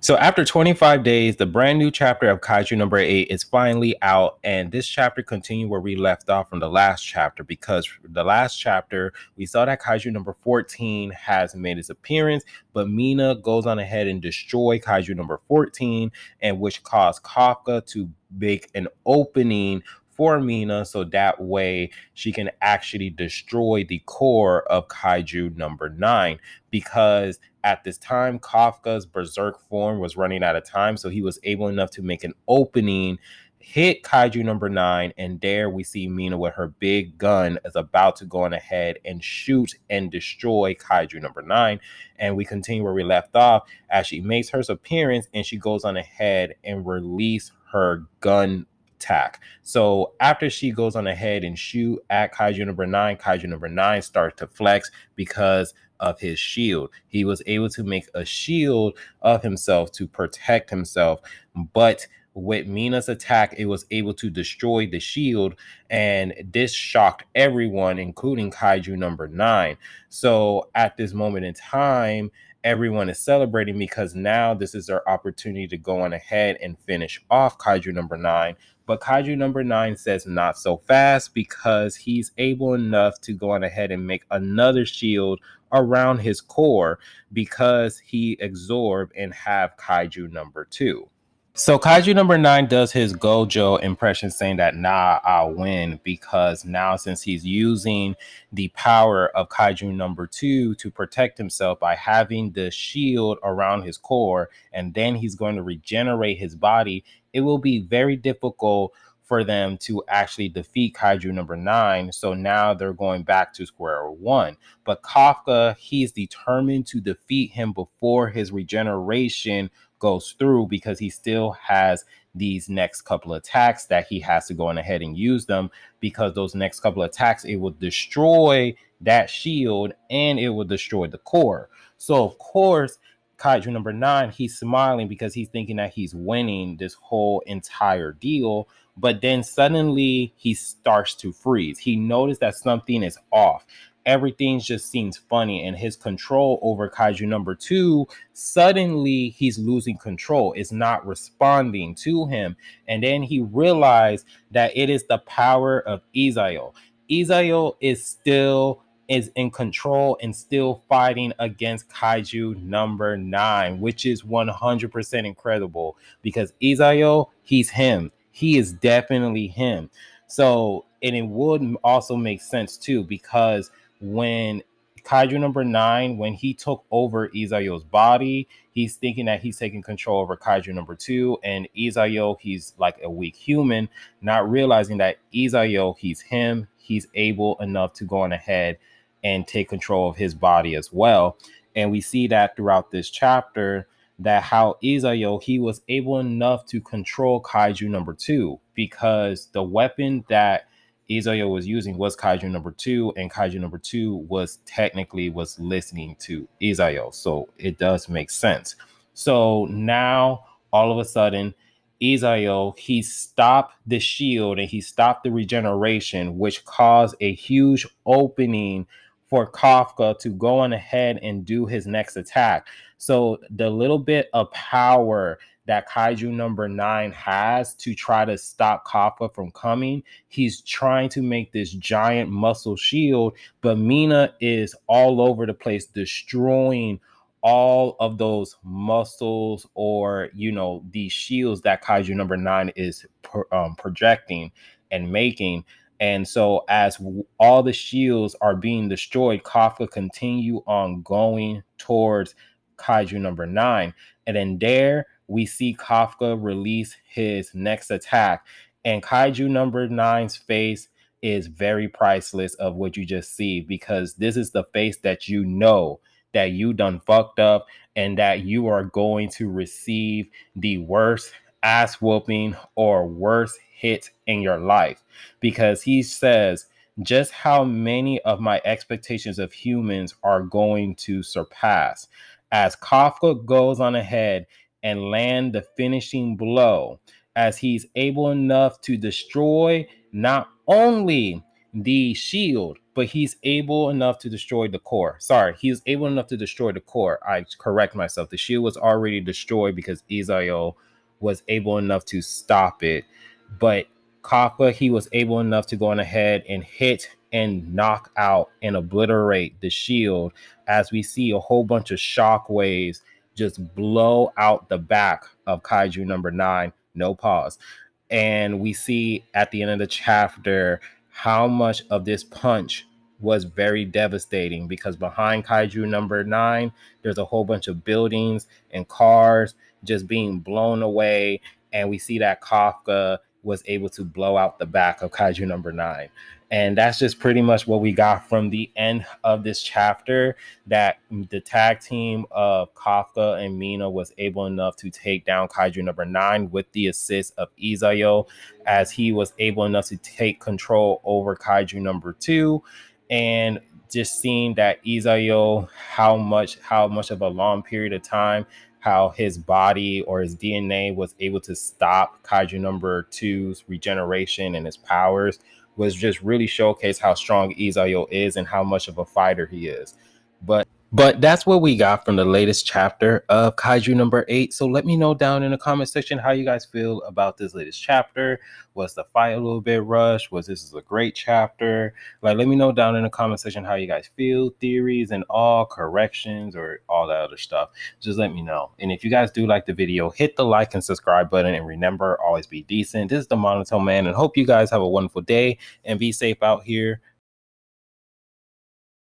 So after 25 days, the brand new chapter of Kaiju number 8 is finally out, and this chapter continued where we left off from the last chapter, because the last chapter we saw that Kaiju number 14 has made its appearance, but Mina goes on ahead and destroy Kaiju number 14, and which caused Kafka to make an opening for Mina so that way she can actually destroy the core of Kaiju number 9, because at this time, Kafka's berserk form was running out of time, so he was able enough to make an opening, hit Kaiju number 9, and there we see Mina with her big gun is about to go on ahead and shoot and destroy Kaiju number 9. And we continue where we left off as she makes her appearance and she goes on ahead and release her gun attack. So after she goes on ahead and shoot at Kaiju number 9 starts to flex because of his shield. He was able to make a shield of himself to protect himself, but with Mina's attack, it was able to destroy the shield, and this shocked everyone, including Kaiju number 9. So at this moment in time, everyone is celebrating because now this is their opportunity to go on ahead and finish off Kaiju number 9. But Kaiju number 9 says not so fast, because he's able enough to go on ahead and make another shield around his core because he absorbed and have Kaiju number 2. So Kaiju number 9 does his Gojo impression saying that nah, I'll win, because now since he's using the power of Kaiju number 2 to protect himself by having the shield around his core, and then he's going to regenerate his body, it will be very difficult for them to actually defeat Kaiju number 9. So now they're going back to square one. But Kafka, he's determined to defeat him before his regeneration goes through, because he still has these next couple of attacks that he has to go on ahead and use them, because those next couple of attacks, it will destroy that shield and it will destroy the core. So of course, Kaiju number 9, he's smiling because he's thinking that he's winning this whole entire deal. But then suddenly he starts to freeze. He noticed that something is off. Everything just seems funny, and his control over Kaiju number 2, suddenly he's losing control. It's not responding to him. And then he realized that it is the power of Isao. Isao is in control and still fighting against Kaiju number 9, which is 100% incredible, because Isao, he's him. He is definitely him. So, and it would also make sense too, because when Kaiju number 9, when he took over Izao's body, he's thinking that he's taking control over Kaiju number 2, and Isao, he's like a weak human, not realizing that Isao, he's him. He's able enough to go on ahead and take control of his body as well. And we see that throughout this chapter, that how Isao, he was able enough to control Kaiju number 2, because the weapon that Isao was using was Kaiju number 2, and Kaiju number 2 was listening to Isao. So it does make sense. So now all of a sudden, Isao, he stopped the shield and he stopped the regeneration, which caused a huge opening for Kafka to go on ahead and do his next attack. So the little bit of power that Kaiju number 9 has to try to stop Kafka from coming, he's trying to make this giant muscle shield, but Mina is all over the place, destroying all of those muscles, or these shields that Kaiju number 9 is projecting and making. And so as all the shields are being destroyed, Kafka continue on going towards Kaiju number 9. And then there we see Kafka release his next attack. And Kaiju number 9's face is very priceless of what you just see, because this is the face that you know that you done fucked up, and that you are going to receive the worst ass whooping or worst hit in your life, because he says, just how many of my expectations of humans are going to surpass. As Kafka goes on ahead and land the finishing blow, as he's able enough to destroy not only the shield, but he's able enough to destroy the core. Sorry, he's able enough to destroy the core. I correct myself. The shield was already destroyed because Isao was able enough to stop it. But Kafka, he was able enough to go on ahead and hit and knock out and obliterate the shield, as we see a whole bunch of shockwaves just blow out the back of Kaiju number 9. No pause. And we see at the end of the chapter how much of this punch was very devastating, because behind Kaiju number 9, there's a whole bunch of buildings and cars just being blown away. And we see that Kafka was able to blow out the back of Kaiju number 9. And that's just pretty much what we got from the end of this chapter, that the tag team of Kafka and Mina was able enough to take down Kaiju number 9 with the assist of Isao, as he was able enough to take control over Kaiju number 2. And just seeing that Isao, how much of a long period of time, how his body or his DNA was able to stop Kaiju number 2's regeneration and his powers, was just really showcase how strong Isao is and how much of a fighter he is. But that's what we got from the latest chapter of Kaiju number 8. So let me know down in the comment section how you guys feel about this latest chapter. Was the fight a little bit rushed? Was this a great chapter? Like, let me know down in the comment section how you guys feel, theories and all, corrections or all that other stuff. Just let me know. And if you guys do like the video, hit the like and subscribe button. And remember, always be decent. This is the Monotone Man, and hope you guys have a wonderful day and be safe out here.